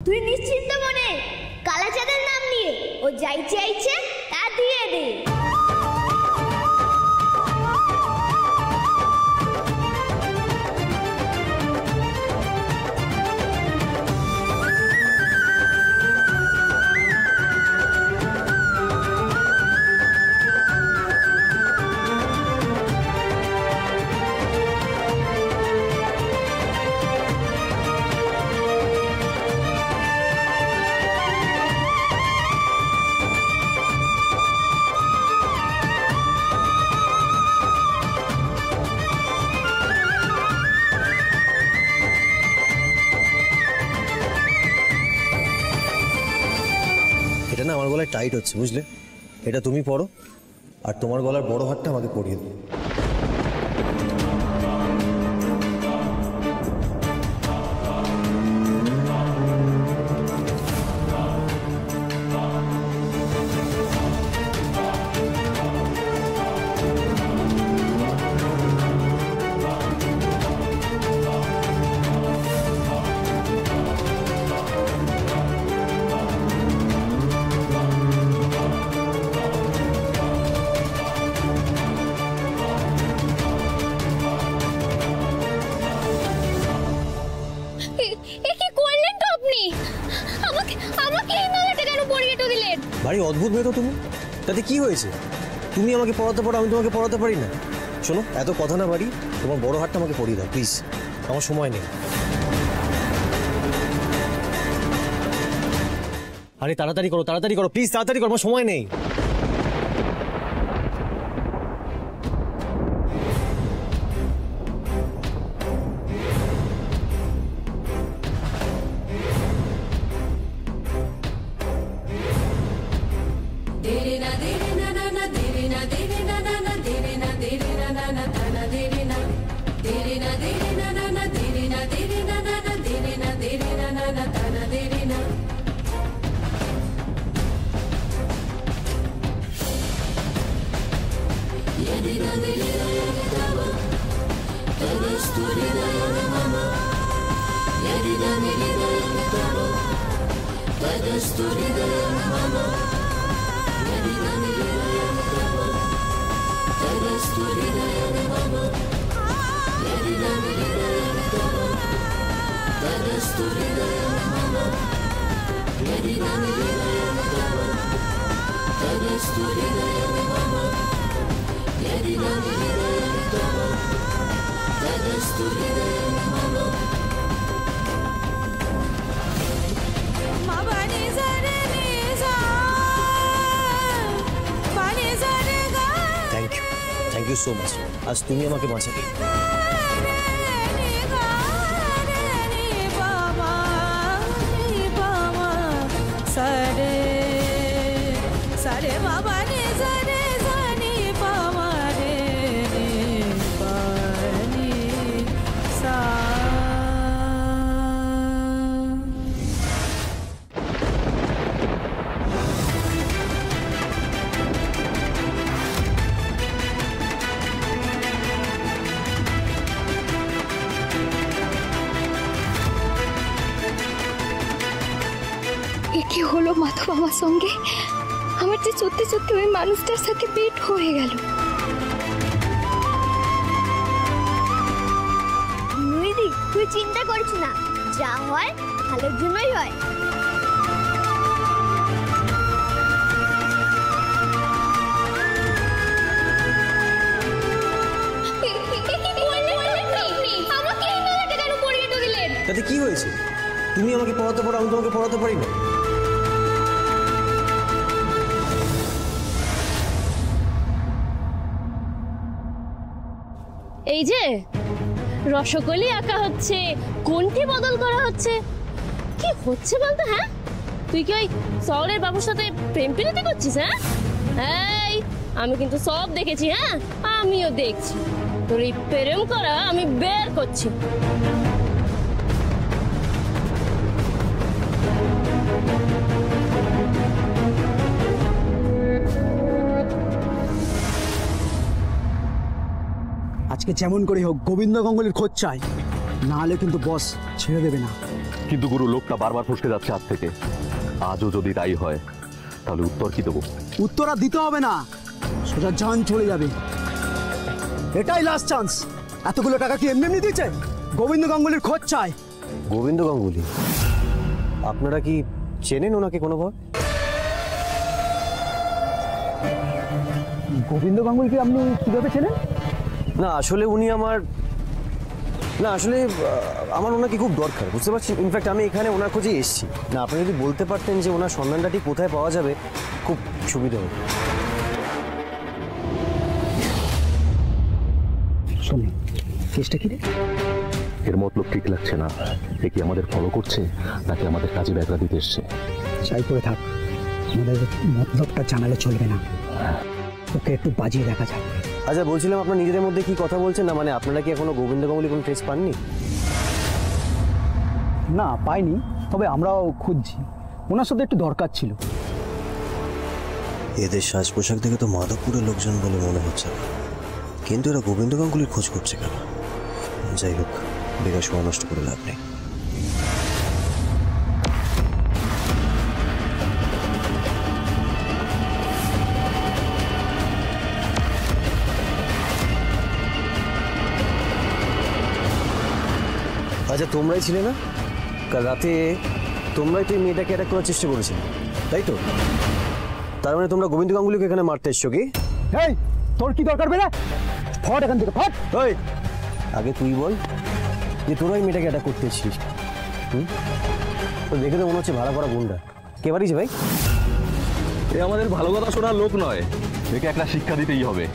তুই নিশ্চিন্ত মনে কালাচাঁদের নাম নিয়ে ও যাই চাইছে তা দিয়ে দে। এটা না আমার গলায় টাইট হচ্ছে, বুঝলে? এটা তুমি পরো আর তোমার গলার বড় হারটা আমাকে পরিয়ে দাও। ভারী অদ্ভুত মেয়ে তো তুমি। তাতে কি হয়েছে? তুমি আমাকে পড়াতে পারো, আমি তোমাকে পড়াতে পারি না? শোনো, এত কথা না বাড়ি, তোমার বড় হাতটা আমাকে পরিয়ে দাও প্লিজ, আমার সময় নেই। আরে তাড়াতাড়ি করো প্লিজ, তাড়াতাড়ি করো, আমার সময় নেই। থ্যাংক ইউ সো মাচ, আজ তুমি আমাকে বাঁচালে। কি হলো মাধব আমার সঙ্গে? আমার যে সত্যি সত্যি ওই মানুষটার সাথে পেট হয়ে গেল। নুইদি, তুই চিন্তা করিস না, যা হয় ভালোর জন্যই হয়। তাতে কি হয়েছে? তুমি আমাকে পড়াতে পারো, আমি তোমাকে পড়াতে পারি না? এই যে রসকলি আঁকা হচ্ছে, কোনটি বদল করা হচ্ছে, কি হচ্ছে বলতো? হ্যাঁ, তুই কি ওই শহরের বাবুর সাথে প্রেম প্রীতি করছিস? হ্যাঁ, এই আমি কিন্তু সব দেখেছি। হ্যাঁ, আমিও দেখছি তোর এই প্রেম করা, আমি বের করছি। আজকে যেমন করে হোক গোবিন্দ গাঙ্গুলির খোঁজ চাই, না হলে কিন্তু বস ছেড়ে দেবে না। কিন্তু গুরু লোকটা বারবার ফসকে যাচ্ছে হাত থেকে। আজও যদি তাই হয় তাহলে উত্তর কি দেবো? উত্তর আর দিতে হবে না, সোজা জান চলে যাবে। এটাই লাস্ট চান্স। এতগুলো টাকা কি এমনি এমনি দিচ্ছে? গোবিন্দ গাঙ্গুলির খোঁজ চাই। গোবিন্দ গাঙ্গুলি? আপনারা কি চেনেন ওনাকে কোনোভাবে? গোবিন্দ গাঙ্গুলিকে আপনি কিভাবে চেনেন? না আসলে উনি আমার ওনাকে খুব দরকার, বুঝতে পারছেন? ইনফ্যাক্ট আমি এখানে ওনার খোঁজে এসেছি। না আপনি যদি বলতে পারতেন যে ওনার সন্ধানটা ঠিক কোথায় পাওয়া যাবে, খুব সুবিধা হতো। শোন, কেসটা কি রে? এর মতলব ঠিক লাগছে না। এ কি আমাদের ফলো করছে নাকি আমাদের কাজে ব্যাগরা দিতে এসছে? চাই করে থাক, আমাদের মতলবটা জানালে চলবে না। ওকে একটু বাজিয়ে দেখা যাক। আচ্ছা বলছিলাম, আপনার নিজেদের মধ্যে কি কথা বলছেন? না মানে আপনারা কি এখনো গোবিন্দ গাঙ্গুলি কোনো ট্রেস পাননি? না পাইনি, তবে আমরাও খুঁজছি। ওনার সাথে একটু দরকার ছিল। এদের সাজ পোশাক দেখে তো মাধবপুরের লোকজন বলে মনে হচ্ছে না, কিন্তু এরা গোবিন্দ গাঙ্গুলির খোঁজ করছে কেন? যাই হোক, বেকার সময় নষ্ট করে লাভ নেই। আচ্ছা তোমরাই ছিলে না কাল রাতে? তোমরাই তো এই মেয়েটাকে অ্যাটাক করার চেষ্টা করেছিলে, তাই তো? তার মানে তোমরা গোবিন্দ গাঙ্গুলিকে এখানে মারতে এসছো কি? এই তোর কি দরকার বেরা? ফট এখান থেকে, ফট। ওই আগে তুই বল যে তোরাই মেয়েটাকে অ্যাটাক করতে এসছিস। তো দেখে তো মনে হচ্ছে ভাড়া করা গুন্ডা। কে পারিস ভাই? এ আমাদের ভালো কথা শোনার লোক নয়, একে একটা শিক্ষা দিতেই হবে।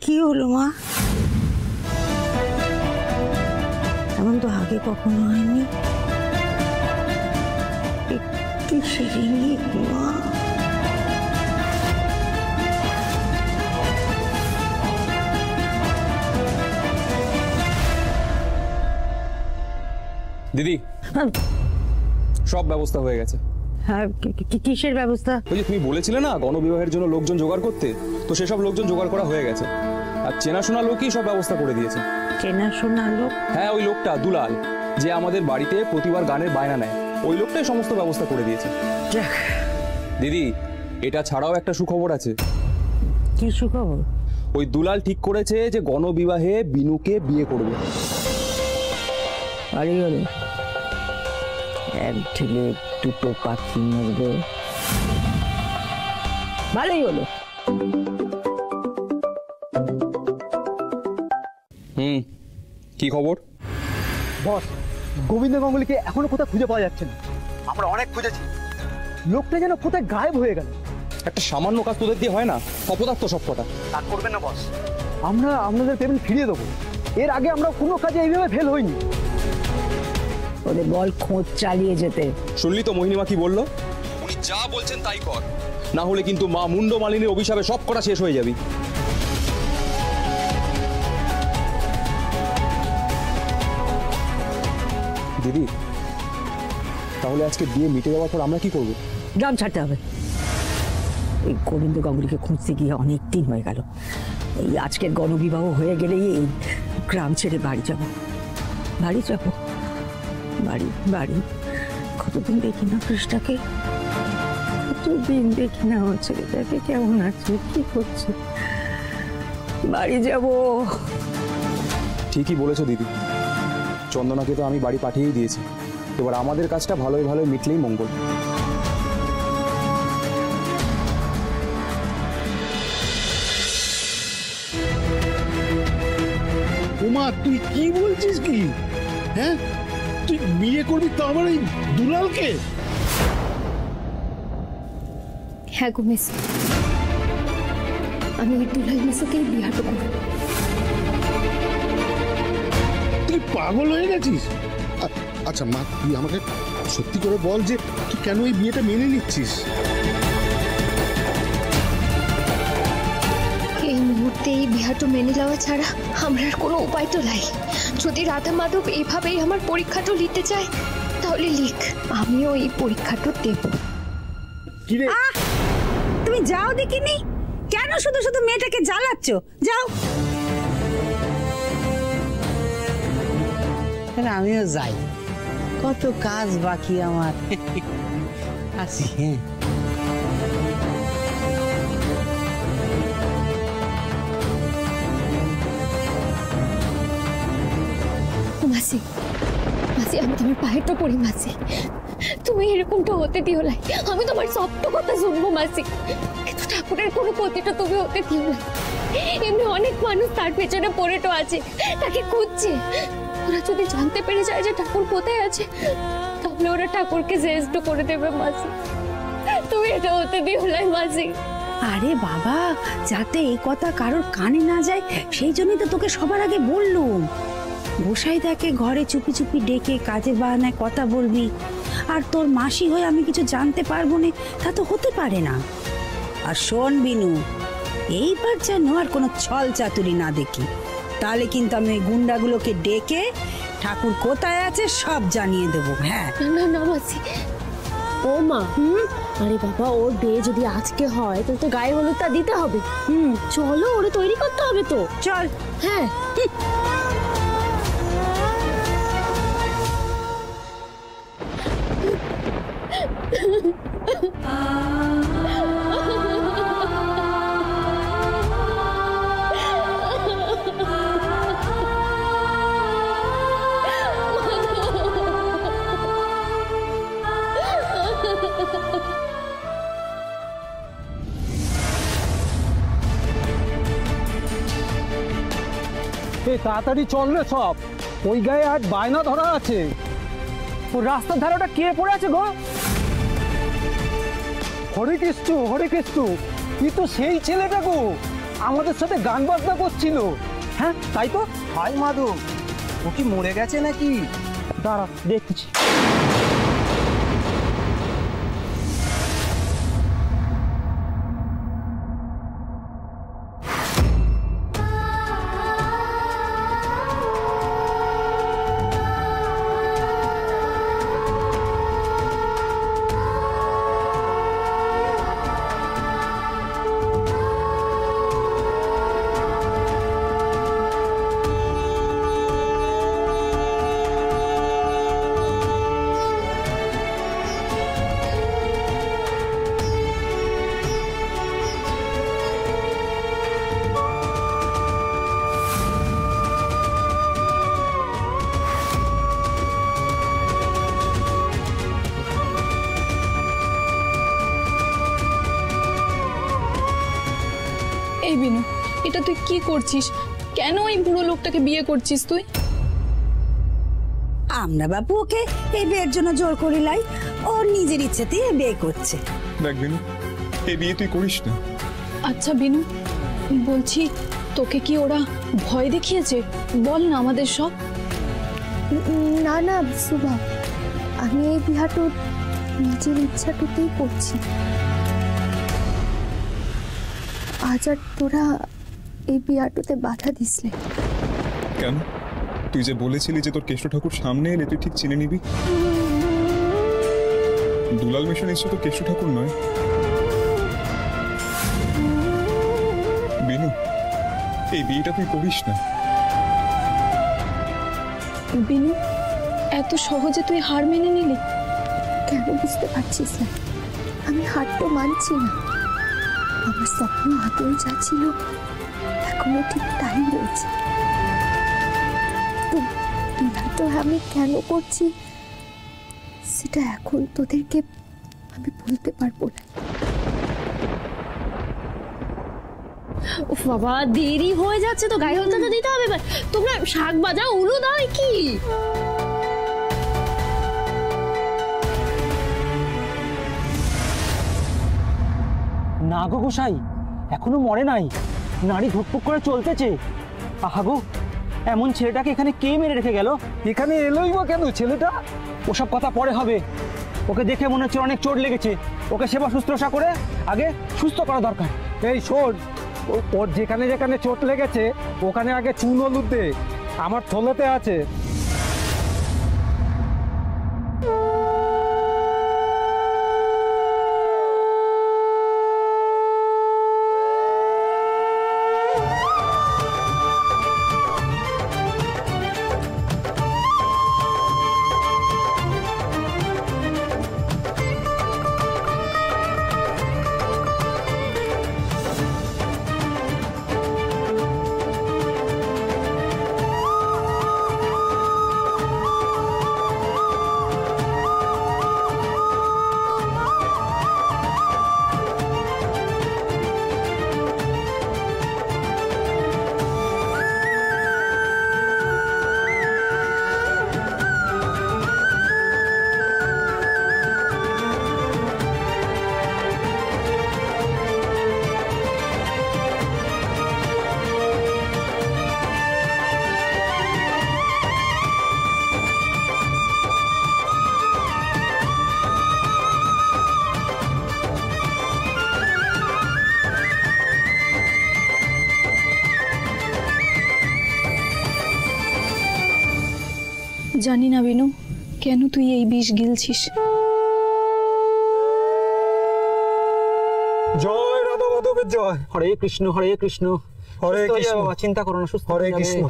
কি হলো মা? এমন তো আগে কখনো হয়নি। কিসের ইঙ্গিত মা? দিদি, সব ব্যবস্থা হয়ে গেছে। হ্যাঁ, কিসের ব্যবস্থা? ওই যে তুমি বলেছিলে না গণবিবাহের জন্য লোকজন জোগাড় করতে, তো সেসব লোকজন জোগাড় করা হয়ে গেছে। আর চেনাশোনা লোকই সব ব্যবস্থা করে দিয়েছে। চেনাশোনা লোক? হ্যাঁ, ওই লোকটা দুলাল, যে আমাদের বাড়িতে প্রতিবার গানের বায়না নেয়, ওই লোকটাই সমস্ত ব্যবস্থা করে দিয়েছে। দিদি, এটা ছাড়াও একটা সুখবর আছে। কি সুখবর? ওই দুলাল ঠিক করেছে যে গণবিবাহে বিনুকে বিয়ে করবে। আরে এক ঢিলে দুটো পাখি মরবে, ভালোই হলো। কি খবর? বস, গোবিন্দ গাঙ্গুলিকে এখনো কোথায় খুঁজে পাওয়া যাচ্ছে না। আমরা অনেক খুঁজেছি, লোকটা যেন কোথায় গায়েব হয়ে গেল। একটা সামান্য কাজ তোদের দিয়ে হয় না? অপদার্থ সবকটা। তা করবেন না বস, আমরা আপনাদের পেমেন্ট ফিরিয়ে দেবো। এর আগে আমরা কোনো কাজে এইভাবে ফেল হইনি। ওদের বল খোঁজ চালিয়ে যেতে। শুনলি তো মোহিনীমা কি বললো? উনি যা বলছেন তাই কর, না হলে কিন্তু মা মুন্ড মালিনীর অভিশাপে সব কটা শেষ হয়ে যাবি। দিদি, তাহলে আজকে বিয়ে মিটে যাওয়ার পর আমরা কি করব? গ্রাম ছাড়তে হবে। এই গোবিন্দ গাঙ্গুলিকে খুঁজতে গিয়ে অনেক দিন হয়ে গেল। এই আজকের গণবিবাহ হয়ে গেলেই এই গ্রাম ছেড়ে বাড়ি যাব। বাড়ি যাব, বাড়ি বাড়ি। কতদিন দেখি না কৃষ্ণাকে, কতদিন দেখি না আমার ছেলেটাকে কেমন আছে, কি করছে। বাড়ি যাব। ঠিকই বলেছো দিদি, চন্দনাকে তো আমি বাড়ি পাঠিয়েই দিয়েছি। এবার আমাদের কাজটা ভালোই ভালোই মিটলেই মঙ্গল। উমা, তুই কি বলছিস কি? হ্যাঁ, তুই বিয়ে করবি তো আমার এই দুলালকে? হ্যাঁ গো মেসো, আমি এই দুলাল মেসোকেই বিয়ে করব। তুই পাগল হয়ে গেছিস? আচ্ছা মা, তুই আমাকে সত্যি করে বল যে তুই কেন এই বিয়েটা মেনে নিচ্ছিস? এই মুহূর্তে এই বিহারটা মেনে নেওয়া ছাড়া আমার আর কোনো উপায় তো নাই। যদি রাধা মাধব এইভাবেই আমার পরীক্ষাটা নিতে চায় তাহলে লিখ, আমিও এই পরীক্ষাটা দেব। কি রে, তুমি যাও দেখিনি, কেন শুধু শুধু মেয়েটাকে জ্বালাচ্ছ? যাও। আমিও যাই, কত কাজ বাকি আমার। আসি। হ্যাঁ, মাসি, মাসি আমি তোমার পায়েরটা পড়ি মাসি, তুমি এরকমটা হতে দিও না। আমি তোমার সবটা কথা শুনবো মাসি, কিন্তু ঠাকুরের কোনো ক্ষতিটা তুমি হতে দিও না। এমনি অনেক মানুষ তার পেছনে পড়েটো আছে, তাকে খুঁজছে। ওরা যদি জানতে পেরে যায় যে ঠাকুর কোথায় আছে, তাহলে ওরা ঠাকুরকে শেষট করে দেবে মাসি। তুমি এটা হতে দিও না মাসি। আরে বাবা, যাতে এই কথা কারোর কানে না যায় সেই জন্যই তো তোকে সবার আগে বললুম। গোসাই তাকে ঘরে চুপি চুপি ডেকে কাজের বাহানায় কথা বলবি, আর তোর মাসি হয়ে আমি কিছু জানতে পারবো না, তা তো হতে পারে না। আর শোন বিনু, এইবার যেন আর কোনো ছল চাতুরি না দেখি, তাহলে কিন্তু আমি ওই গুন্ডাগুলোকে ডেকে ঠাকুর কোথায় আছে সব জানিয়ে দেবো। হ্যাঁ না না মাসি। ও মা, আরে বাবা, ওর বিয়ে যদি আজকে হয় তাহলে তো গায়ে হলুদটা দিতে হবে। চলো, ওরে তৈরি করতে হবে তো। চল। হ্যাঁ। তাড়াতাড়ি চল রে সব, ওই গায়ে আজ বায়না ধরা আছে। ও রাস্তার ধারেটা কে পড়ে আছে গো? হরে কৃষ্ণ, হরে কৃষ্ণ, তুই তো সেই ছেলেটা গো, আমাদের সাথে গান বাজনা করছিল। হ্যাঁ তাই তো। হাই মাধব, ও কি মরে গেছে নাকি? দাঁড়া দেখছি। এই বিনু, এটা তুই কি করছিস? কেন ওই বুড়ো লোকটাকে বিয়ে করছিস তুই? আমরা বাবু ওকে এই বিয়ের জন্য জোর করে লাই, ও নিজের ইচ্ছেতেই বিয়ে করছে। দেখ বিনু, এই বিয়ে তুই করিস না। আচ্ছা বিনু, বলছি তোকে কি ওরা ভয় দেখিয়েছে? বল না আমাদের সব। না না সুভা, আমি এই বিহাটা নিজের ইচ্ছাটুতেই করছি। আজ আর তোরা এই বিহাটুতে বাধা দিসলে কেন? তুই যে বলেছিলি যে তোর কেষ্ট ঠাকুর সামনে এলে তুই ঠিক চিনে নিবি। দুলাল মিশন নিশ্চয় তো কেষ্ট ঠাকুর নয়। বিনু, এই বিয়েটা তুই করিস না। বিনু, এত সহজে তুই হার মেনে নিলি কেন বুঝতে পারছিস না? আমি হার তো মানছি না। আমার স্বপ্ন আদৌ যা ছিল এখনো ঠিক তাই রয়েছে। তো বিহাটা আমি কেন করছি সেটা এখন তোদেরকে আমি বলতে পারবো না। উফ বাবা, দেরি হয়ে যাচ্ছে তো, গায়ে হলুদটা দিতে হবে। তোমরা শাক বাজাও, উলু দাও কি? না গো গোসাই, এখনো মরে নাই, নাড়ি ধুকপুক করে চলতেছে। আহা গো, এমন ছেলেটাকে এখানে কে মেরে রেখে গেল? এখানে এলোই বা কেন ছেলেটা? ওসব কথা পরে হবে। ওকে দেখে মনে হচ্ছে অনেক চোট লেগেছে। ওকে সেবা শুশ্রূষা করে আগে সুস্থ করা দরকার। এই শোন, ওর যেখানে যেখানে চোট লেগেছে ওখানে আগে চুন হলুদ দে, আমার থলেতে আছে। জানি না বিনু, কেন তুই এই বিষ গিলছিস। জয় রাধা মাধবের জয়। হরে কৃষ্ণ হরে কৃষ্ণ। হরে কৃষ্ণ। চিন্তা করো না, সুস্থ হরে কৃষ্ণ।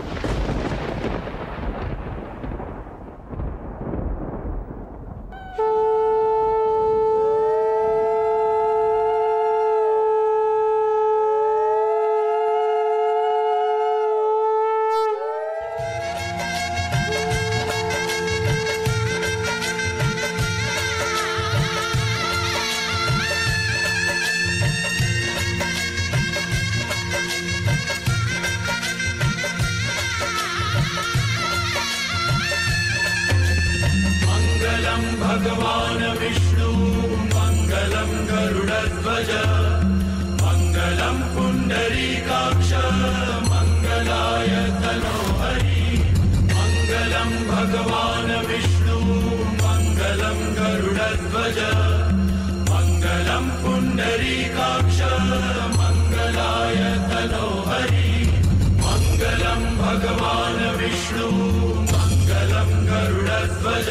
भगवान विष्णु मंगलम गरुड़ध्वज मंगलम पुंडरीकाक्ष मंगलाय तनोहरि मंगलम भगवान विष्णु मंगलम गरुड़ध्वज मंगलम पुंडरीकाक्ष मंगलाय तनोहरि मंगलम भगवान विष्णु मंगलम गरुड़ध्वज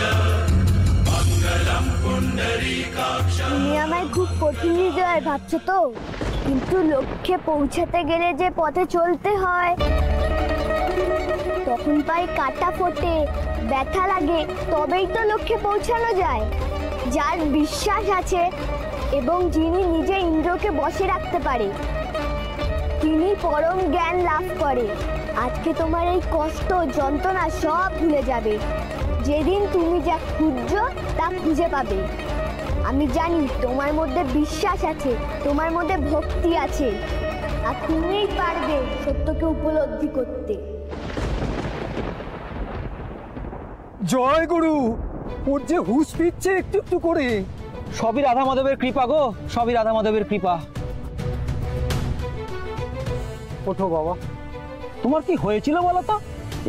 তুমি আমায় খুব কঠিন হৃদয় ভাবছো তো, কিন্তু লক্ষ্যে পৌঁছাতে গেলে যে পথে চলতে হয়, তখন পায়ে কাটা ফোটে, ব্যথা লাগে, তবেই তো লক্ষ্যে পৌঁছানো যায়। যার বিশ্বাস আছে এবং যিনি নিজে ইন্দ্রকে বশে রাখতে পারে, তিনি পরম জ্ঞান লাভ করে। আজকে তোমার এই কষ্ট যন্ত্রণা সব ভুলে যাবে। যেদিন তুমি যা খুঁজছো তা খুঁজে পাবে। আমি জানি তোমার মধ্যে বিশ্বাস আছে, তোমার মধ্যে ভক্তি আছে, আর তুমিই পারবে সত্যকে উপলব্ধি করতে। জয় গুরু। ওর যে হুঁশ ফিরছে একটু একটু করে। সবই রাধা মাধবের কৃপা গো, সবই রাধা মাধবের কৃপা। ওঠো বাবা, তোমার কি হয়েছিল বলো তো?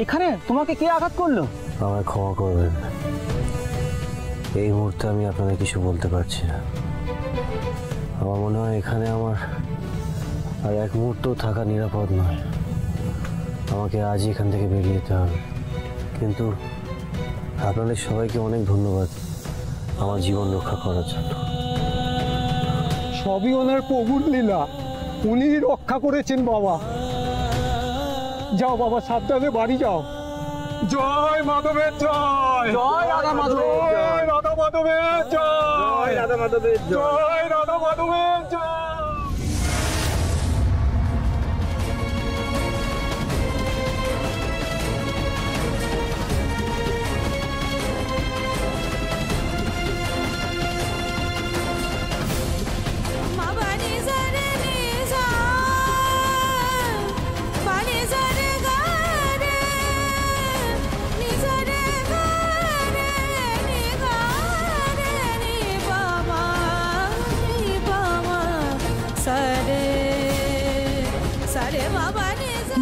এখানে তোমাকে কে আঘাত করলো? আমায় ক্ষমা করবেন, এই মুহূর্তে আমি আপনাদের কিছু বলতে পারছি না। আমার মনে হয় এখানে আমার আর এক মুহূর্তও থাকা নিরাপদ নয়। আমাকে আজই এখান থেকে বেরিয়ে যেতে হবে। কিন্তু আপনাদের সবাইকে অনেক ধন্যবাদ আমার জীবন রক্ষা করার জন্য। সবই ওনার প্রভুর লীলা, উনি রক্ষা করেছেন বাবা। যাও বাবা, সাবধানে বাড়ি যাও। জয় মাধবের জয়, জয় রাধা মাধব, জয় রাধা মাধবের জয়, রাধা মাধবের জয়, রাধা মাধবের জয়।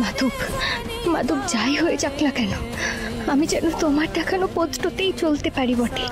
মাধব, মাধব যাই হয়ে যাক না কেন, আমি যেন তোমার দেখানো পথটাতেই চলতে পারি বটে।